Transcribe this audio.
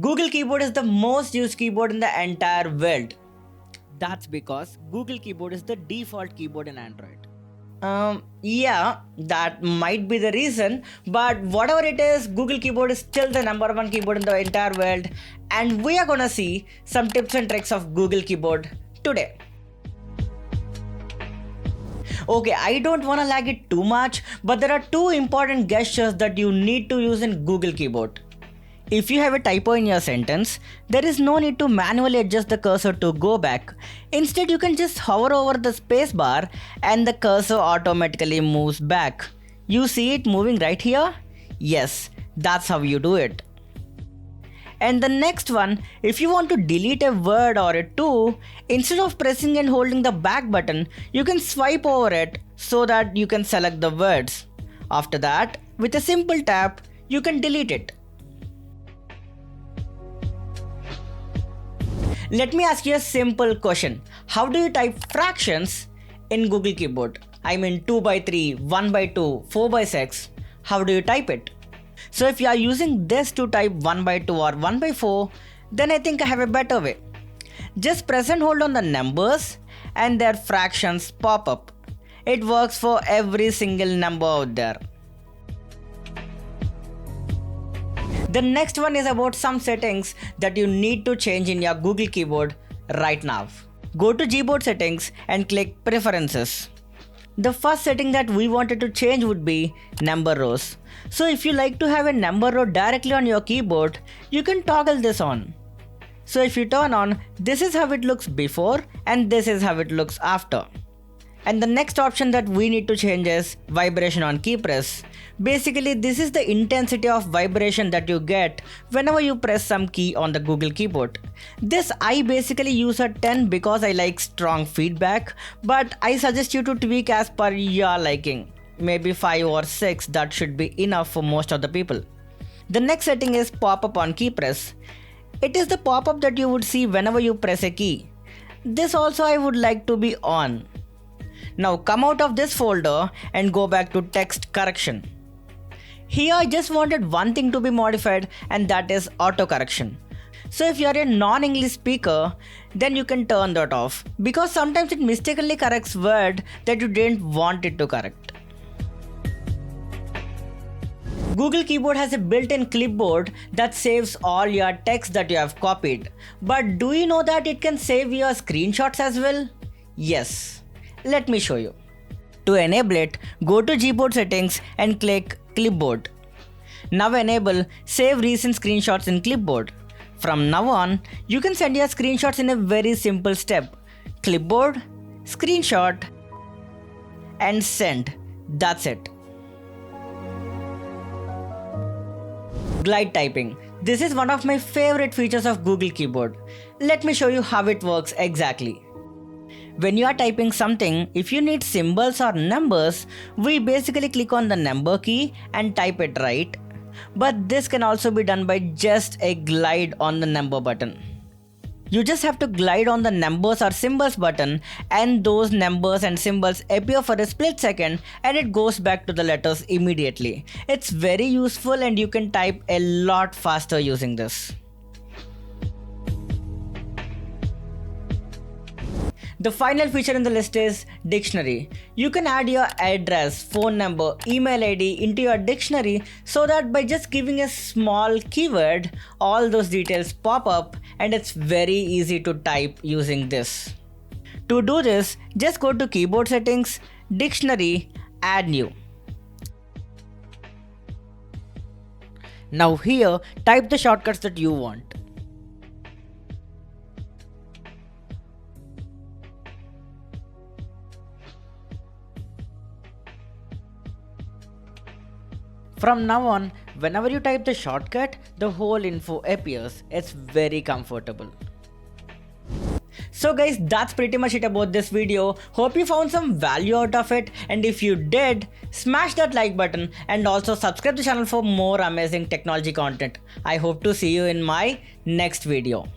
Google Keyboard is the most used keyboard in the entire world. That's because Google Keyboard is the default keyboard in Android. Yeah, that might be the reason, but whatever it is, Google Keyboard is still the number one keyboard in the entire world, and we are gonna see some tips and tricks of Google Keyboard today. Okay, I don't wanna lag it too much, but there are two important gestures that you need to use in Google Keyboard. If you have a typo in your sentence, there is no need to manually adjust the cursor to go back. Instead, you can just hover over the space bar and the cursor automatically moves back. You see it moving right here? Yes, that's how you do it. And the next one, if you want to delete a word or a two, instead of pressing and holding the back button, you can swipe over it so that you can select the words. After that, with a simple tap, you can delete it. Let me ask you a simple question. How do you type fractions in Google Keyboard? I mean 2 by 3, 1 by 2, 4 by 6. How do you type it? So if you are using this to type 1 by 2 or 1 by 4, then I think I have a better way. Just press and hold on the numbers and their fractions pop up. It works for every single number out there. The next one is about some settings that you need to change in your Google Keyboard right now. Go to Gboard settings and click Preferences. The first setting that we wanted to change would be number rows. So if you like to have a number row directly on your keyboard, you can toggle this on. So if you turn on, this is how it looks before and this is how it looks after. And the next option that we need to change is vibration on key press. Basically, this is the intensity of vibration that you get whenever you press some key on the Google Keyboard. This I basically use at 10 because I like strong feedback, but I suggest you to tweak as per your liking. Maybe 5 or 6, that should be enough for most of the people. The next setting is pop-up on key press. It is the pop-up that you would see whenever you press a key. This also I would like to be on. Now come out of this folder and go back to text correction. Here I just wanted one thing to be modified, and that is auto correction. So if you are a non-English speaker, then you can turn that off because sometimes it mistakenly corrects word that you didn't want it to correct. Google Keyboard has a built-in clipboard that saves all your text that you have copied. But do you know that it can save your screenshots as well? Yes. Let me show you. To enable it, go to Gboard settings and click Clipboard. Now enable Save Recent Screenshots in Clipboard. From now on, you can send your screenshots in a very simple step. Clipboard, Screenshot, and Send. That's it. Glide typing. This is one of my favorite features of Google Keyboard. Let me show you how it works exactly. When you are typing something, if you need symbols or numbers, we basically click on the number key and type it right. But this can also be done by just a glide on the number button. You just have to glide on the numbers or symbols button and those numbers and symbols appear for a split second and it goes back to the letters immediately. It's very useful and you can type a lot faster using this. The final feature in the list is dictionary. You can add your address, phone number, email ID into your dictionary so that by just giving a small keyword, all those details pop up and it's very easy to type using this. To do this, just go to Keyboard settings, dictionary, add new. Now here, type the shortcuts that you want. From now on, whenever you type the shortcut, the whole info appears. It's very comfortable. So guys, that's pretty much it about this video. Hope you found some value out of it, and if you did, smash that like button and also subscribe to the channel for more amazing technology content. I hope to see you in my next video.